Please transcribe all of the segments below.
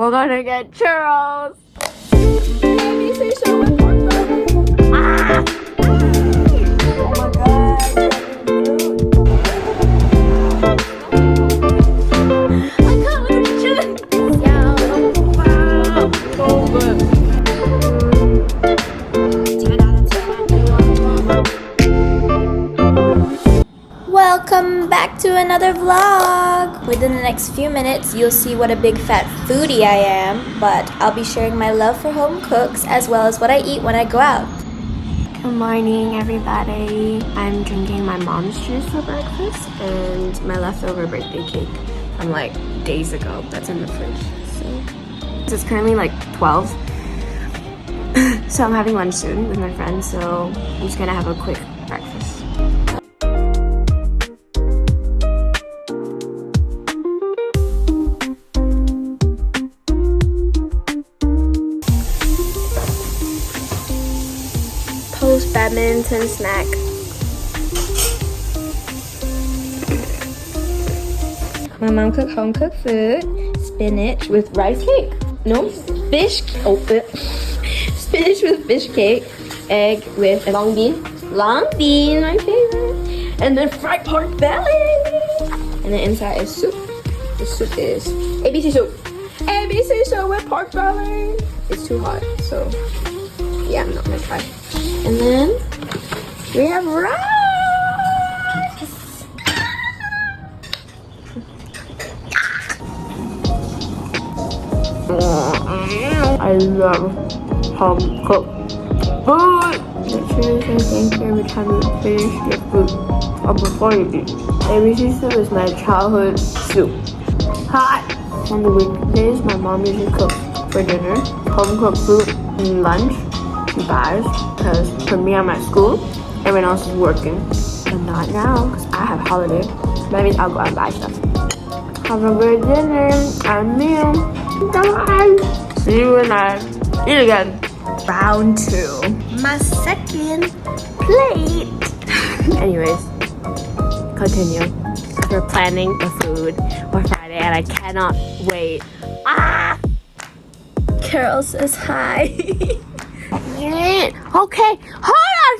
we're gonna get churros. Baby, say so with pork belly. Ah! Oh my god. I can't look at the chili. Yeah, wow. So good. Welcome back to another vlog. Within the next few minutes, you'll see what a big fat foodie I am, but I'll be sharing my love for home cooks as well as what I eat when I go out. Good morning, everybody. I'm drinking my mom's juice for breakfast and my leftover birthday cake from like days ago. That's in the fridge. So it's currently like 12. So I'm having lunch soon with my friends, so I'm just gonna have a quick breakfast. Post-badminton snack. My mom cooked home cooked food. Spinach with rice cake. No, fish. Spinach with fish cake. Egg with long bean. Long bean, my favorite. And then fried pork belly. And the inside is soup. The soup is ABC soup. ABC soup with pork belly. It's too hot, so yeah, I'm not gonna try. And then we have rice. I love home cooked food. Make sure you say thank you every time you finish your food or before you eat. ABC soup is my childhood soup. Hot. On the weekdays, my mom usually cooks for dinner. Home cooked food and lunch. She buys because for me I'm at school, everyone else is working, but not now because I have holiday. That means I'll go out and buy stuff. Have a good dinner and meal. Bye. See you when I eat again. Round 2. My second plate. Anyways, continue. We're planning the food for Friday and I cannot wait. Ah! Carol says hi. Okay, hold on!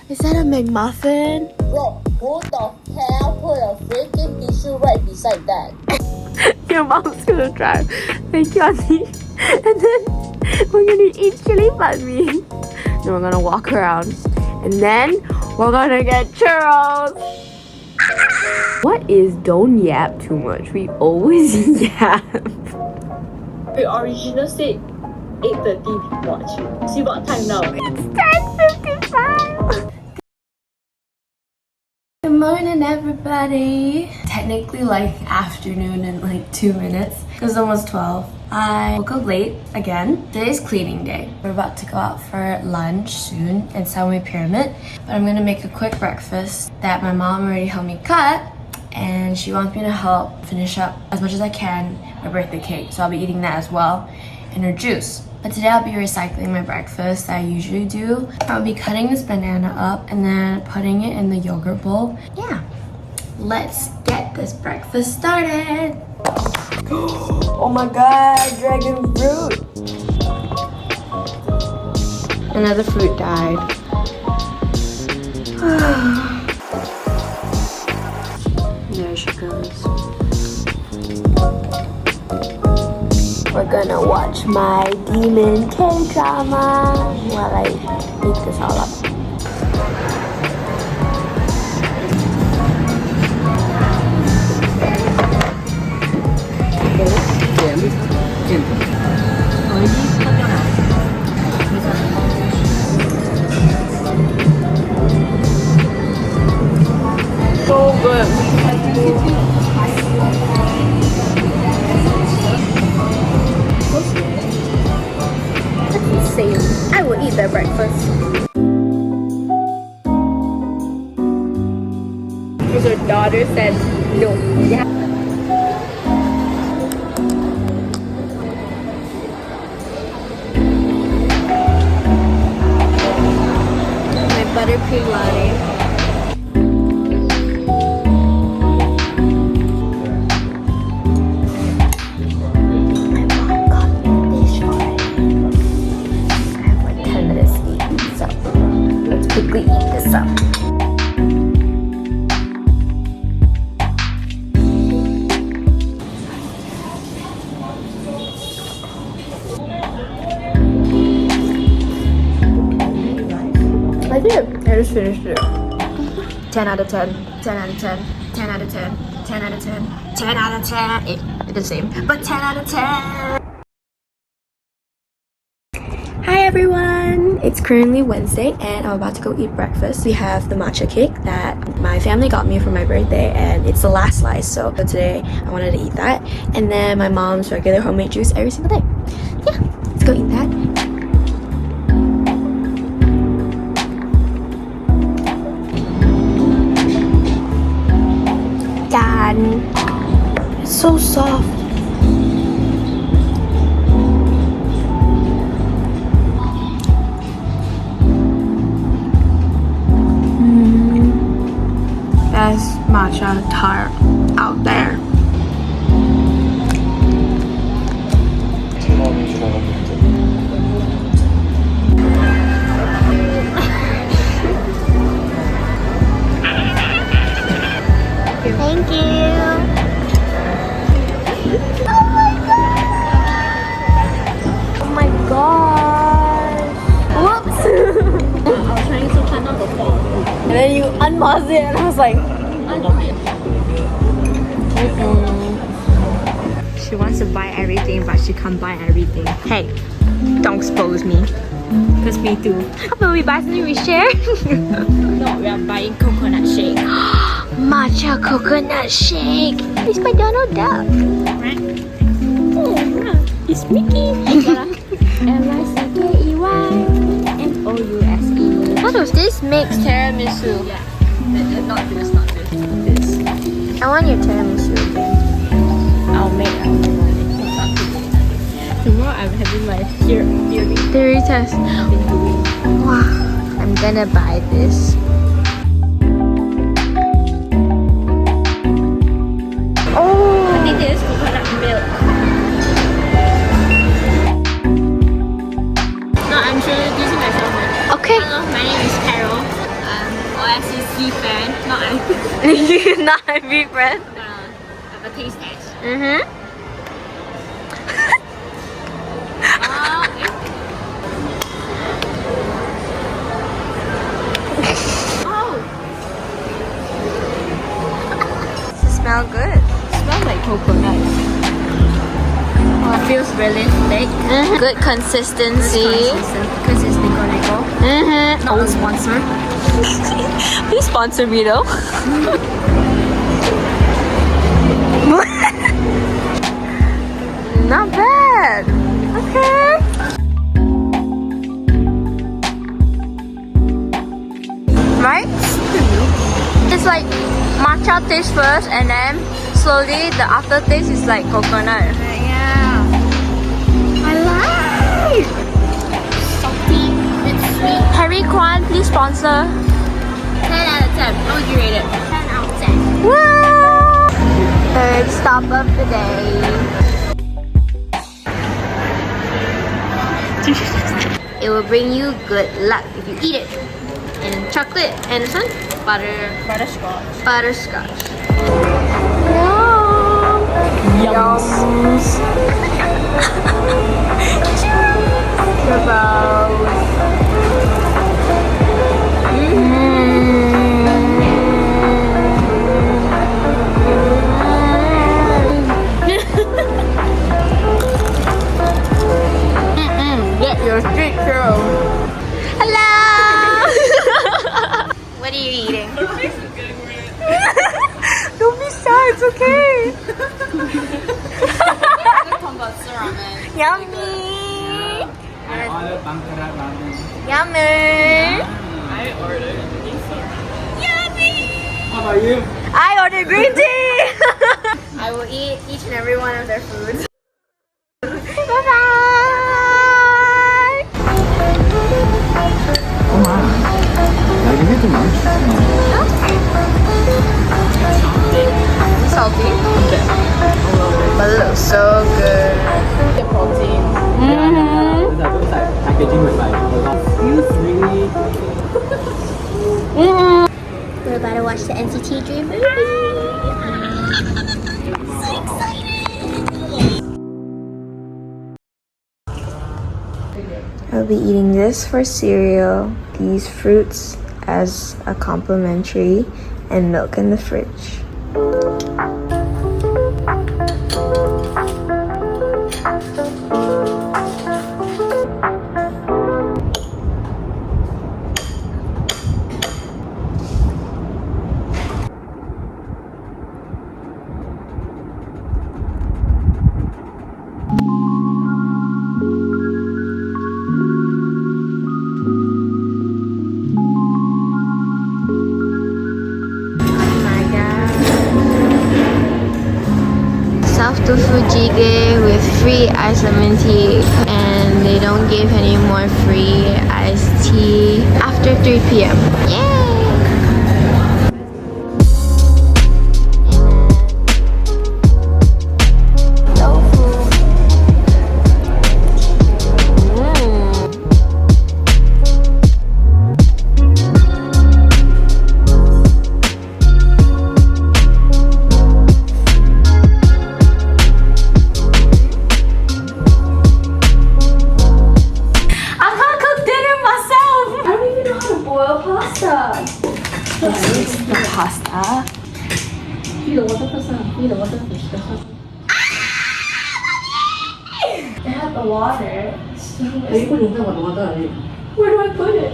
Is that a McMuffin? Bro, who the hell put a freaking tissue right beside that? Your mom's gonna try make yummy. And then we're gonna eat chili banh mi. Then we're gonna walk around. And then we're gonna get churros. What is don't yap too much? We always yap. The original said 8:30 watch. See what time now? It's 10:55. Good morning, everybody. Technically like afternoon in like 2 minutes because it's almost 12. I woke up late again. Today's cleaning day. We're about to go out for lunch soon in Sunway Pyramid, but I'm gonna make a quick breakfast that my mom already helped me cut, and she wants me to help finish up as much as I can my birthday cake, so I'll be eating that as well, and her juice. But today I'll be recycling my breakfast that I usually do. I'll be cutting this banana up and then putting it in the yogurt bowl. Yeah, let's get this breakfast started. Oh my god, dragon fruit. Another fruit died. There she goes. We're gonna watch my demon K-drama while I eat this all up. So good. I will eat their breakfast. Because her daughter said no. Yeah. My buttercream latte. My mom got did. I just finished it. 10 out of 10. 10 out of 10. 10 out of 10. 10 out of 10. 10 out of 10. It's the same, but 10 out of 10. Hi everyone! It's currently Wednesday and I'm about to go eat breakfast. We have the matcha cake that my family got me for my birthday and it's the last slice, so today I wanted to eat that. And then my mom's regular homemade juice every single day. Yeah, let's go eat that. Dad, it's so soft. Best matcha tart out there. Thank you. Oh my gosh. Whoops. I was trying to turn on the phone. And then you unpause it and I was like, She wants to buy everything, but she can't buy everything. Hey, don't expose me. Because me too. Will we buy something we share? No, we are buying coconut shake. Matcha coconut shake. It's my Donald Duck. Oh, it's Mickey. L-I-C-K-E-Y-M-O-U-S-E. what was this? Mixed tiramisu. Yeah. Not this, not this. This. I want your tiramisu again. I'll make it. Tomorrow I'm having my theory test. I've been doing. Wow, I'm gonna buy this. I think this is coconut milk. No, I'm introducing myself now. Okay. Hello, my name is Carol. I'm OSCC fan. Not Not a big friend. have a taste test. Mm-hmm. Smell good. Smells like coconut. Oh, it feels really thick. Good consistency. Because it's Nico. Mm-hmm. Not a sponsor. Please sponsor me though. Not bad. Okay. Right? It's like matcha taste first and then slowly the aftertaste is like coconut. Yeah. I like. Salty, it's sweet. Harry Kwan, please sponsor. 10 out of 10. How would you rate it? 10 out of 10. Woo! Third stop of the day. It will bring you good luck if you eat it. And chocolate and this one? Butterscotch. Butterscotch. Yums. Get your street show. Hello. What are you eating? Don't be sad. It's okay. Yummy. I ordered bangkarat ramen. Yummy. I ordered miso. Yummy. How about you? I ordered green tea. I will eat each and every one of their foods. Bye-bye. Like, is it too much? Salty. But it looks so good. The protein. Mm-hmm. It's like packaging with like a lot. Feels really. We're about to watch the NCT Dream movie. So excited! I'll be eating this for cereal, these fruits as a complimentary, and milk in the fridge. Tofu jjigae with free iced lemon tea, and they don't give any more free iced tea after 3 p.m. Yay! Pasta. Be the water person. Be the water fish person. They have the water. You put in the water. Where do I put it?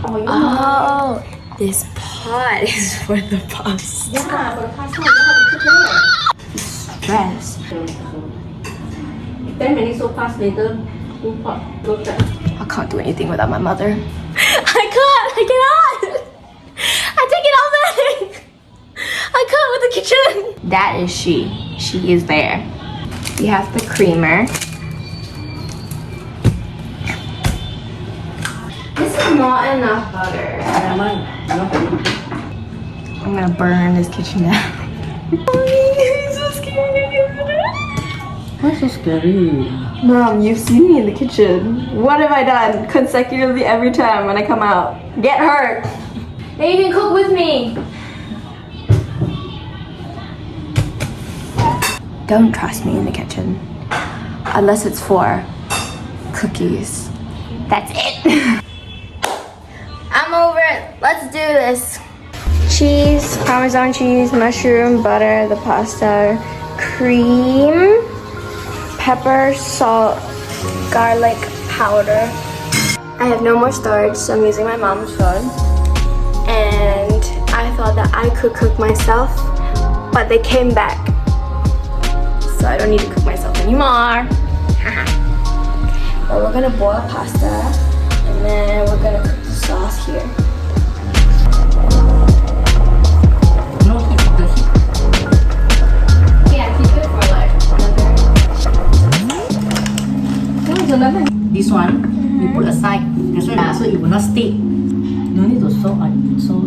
Oh, this pot is for the pasta. Yeah, for the pasta, you have to put it. Stress. 10 minutes so fast later. Pot. Look at. I can't do anything without my mother. I cannot. I take it all back. I can't with the kitchen. That is she. She is there. We have the creamer. This is not enough butter. I'm gonna burn this kitchen down. It's so scary. Why so scary? Mom, you've seen me in the kitchen. What have I done consecutively every time when I come out? Get hurt. They even cook with me. Don't trust me in the kitchen. Unless it's for cookies. That's it. I'm over it. Let's do this. Cheese, Parmesan cheese, mushroom, butter, the pasta, cream, pepper, salt, garlic powder. I have no more storage, so I'm using my mom's phone. And I thought that I could cook myself, but they came back. So I don't need to cook myself anymore. Well, we're gonna boil pasta, and then we're gonna cook the sauce here. Yeah, keep it for like another. This one, you put aside. This one, so it will not stick. No need to soak on so.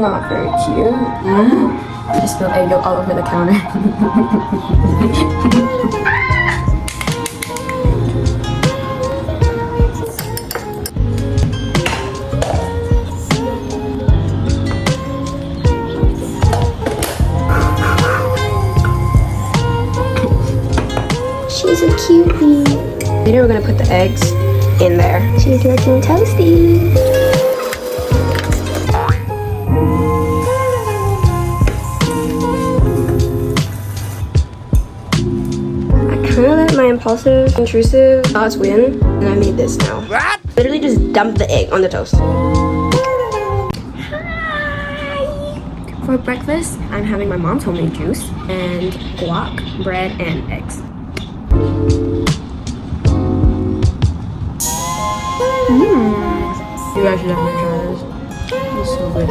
Not very cute. I just spilled egg yolk all over the counter. She's a cutie. Later we're gonna put the eggs in there. She's looking toasty. My impulsive, intrusive thoughts win, and I made this now. What? Literally just dumped the egg on the toast. Hi! For breakfast, I'm having my mom's homemade juice and guac, bread, and eggs. You guys should definitely try this. It's so good.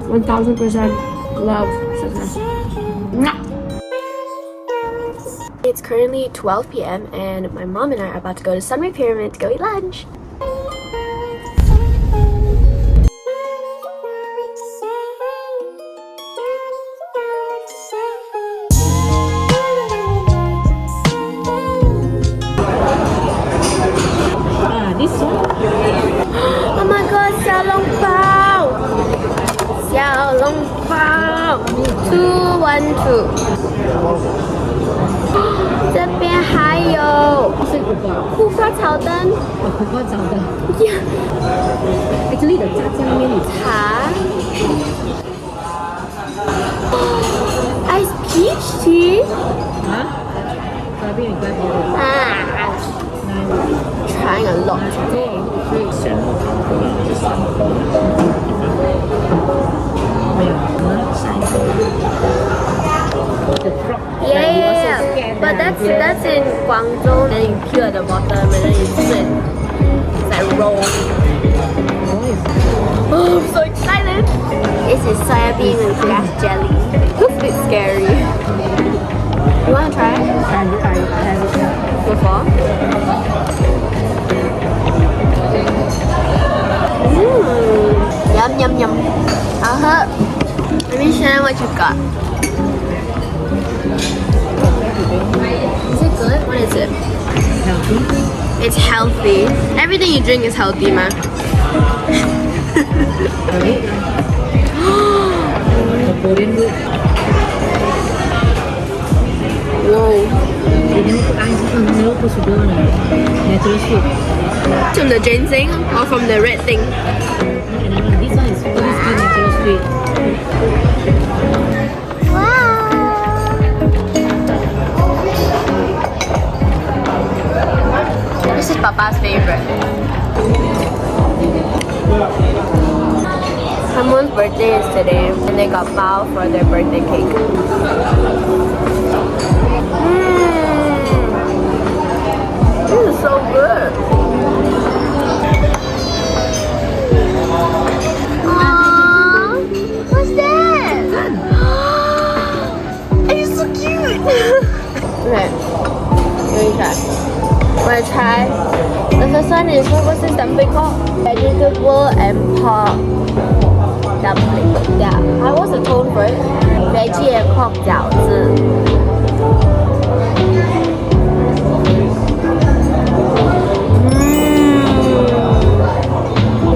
1000% love success. It's currently 12 p.m. and my mom and I are about to go to Sunray Pyramid to go eat lunch. This one? Oh my god, 小笼包! 小笼包 212. 这边还有苦瓜炒蛋。苦瓜炒蛋。 Yeah. Actually, the 炸酱面 is 茶 Ice peach tea. Trying a lot today. Yeah. But that's in Guangzhou. Then you peel at the bottom and then you split. It's like roll. Oh, I'm so excited. This is soya bean with grass jelly. Looks a bit scary. You want to try it? I have it before. Yum, yum, yum. Let me share what you got. Is it good? What is it? healthy. It's healthy. Everything you drink is healthy, man. The Korean food. Whoa. Natural sweet. From the ginseng or from the red thing? This one is fully sweet, natural sweet. Wow. This is Papa's favorite. Someone's birthday is today and they got bao for their birthday cake. This is so good. Aww, what's that? It's so cute. Okay, let me try. Want to try? The first one is what's this dumpling called? Vegetable and pork dumpling. Yeah. How was the tone for it? Veggie and pork 饺子.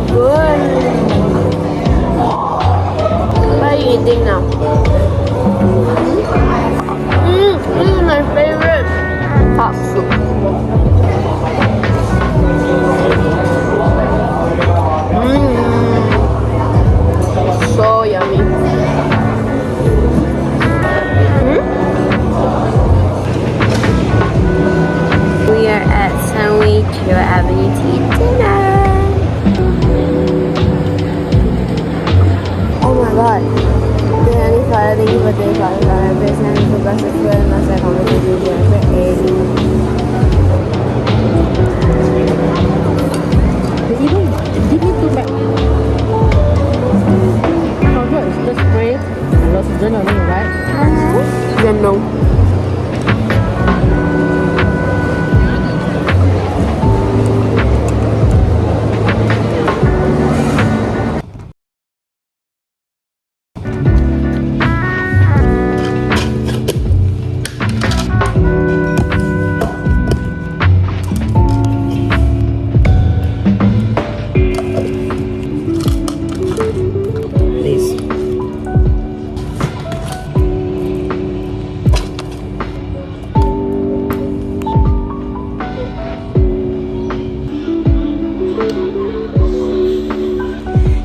Good. What are you eating now? This is my favorite pork soup. So yummy. We are at Sunway Avenue to eat dinner. Oh my god. Dear Annie Father, thank you for today, Father God. I praise Him for blessed food and blessed I come with you. Give me two back. Powder is just spray and lotion only, right? Then no.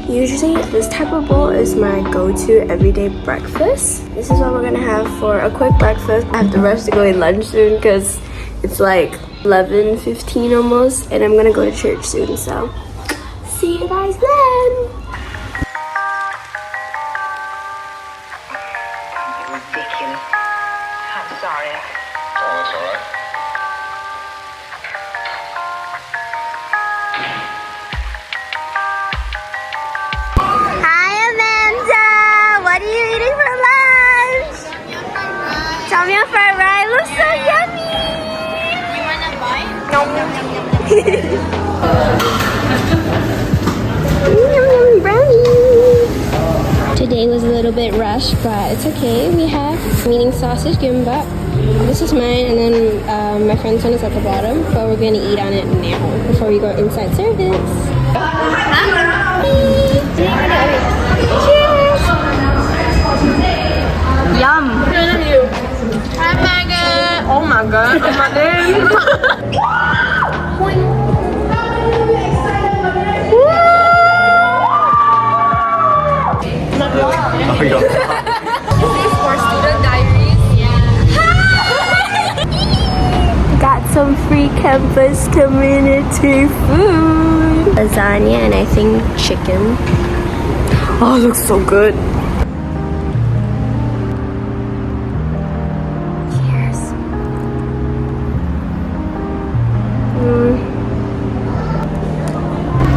Usually this type of bowl is my go-to everyday breakfast. This is what we're gonna have for a quick breakfast. I have to rush to go eat lunch soon because it's like 11:15 almost and I'm gonna go to church soon, so see you guys then. Ridiculous. I'm sorry. Oh, that's all right. Hi Amanda! What are you eating for lunch? Today was a little bit rushed, but it's okay. We have meaning sausage gimbap. This is mine, and then my friend's one is at the bottom, but we're gonna eat on it now before we go inside service. Cheers! Yum! Hi, Megan! Oh my god, oh my god! Oh, yeah. For student diaries. Got some free campus community food. Lasagna and I think chicken. Oh, it looks so good. Cheers.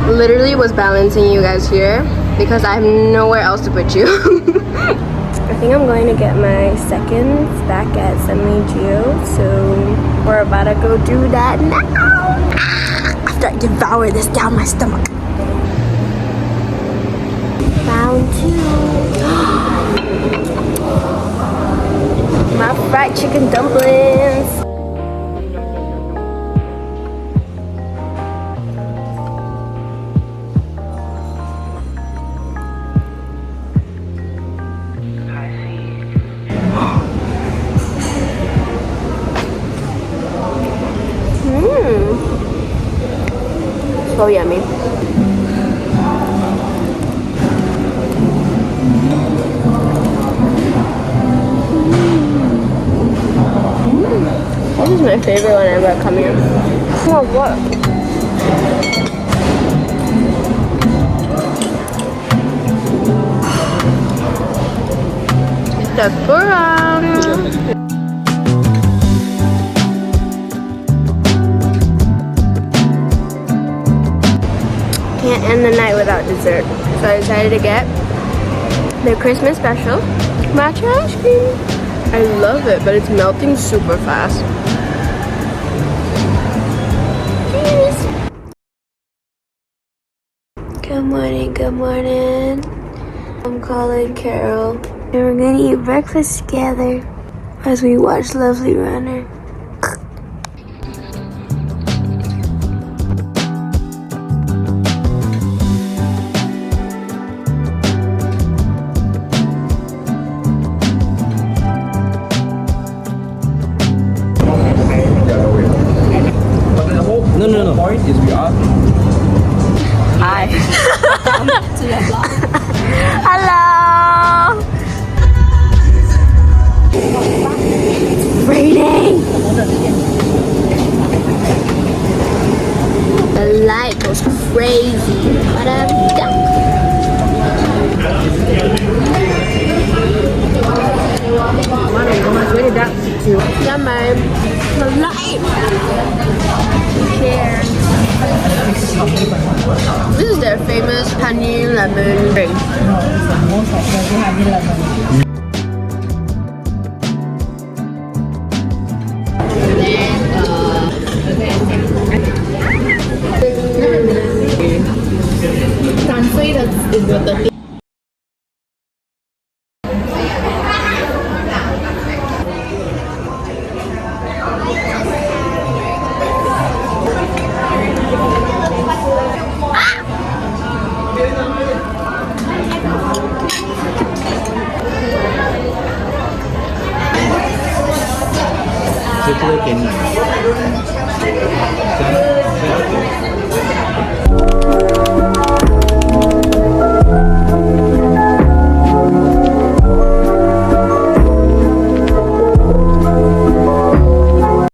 Literally was balancing you guys here because I have nowhere else to put you. I think I'm going to get my seconds back at Semi Geo, so we're about to go do that now after I devour this down my stomach. Round 2. My fried chicken dumplings. So yummy. This is my favorite one ever come here. Oh, what? The Quran. Can't end the night without dessert, so I decided to get the Christmas special matcha ice cream. I love it, but it's melting super fast. Cheers! Good morning, good morning. I'm calling Carol, and we're gonna eat breakfast together as we watch Lovely Runner. No. The point is we are. Hi. Hello. It's raining. The light goes crazy. But I'm done. Yummy. The light. Cheers. This is their famous honey lemon drink. Circular candy.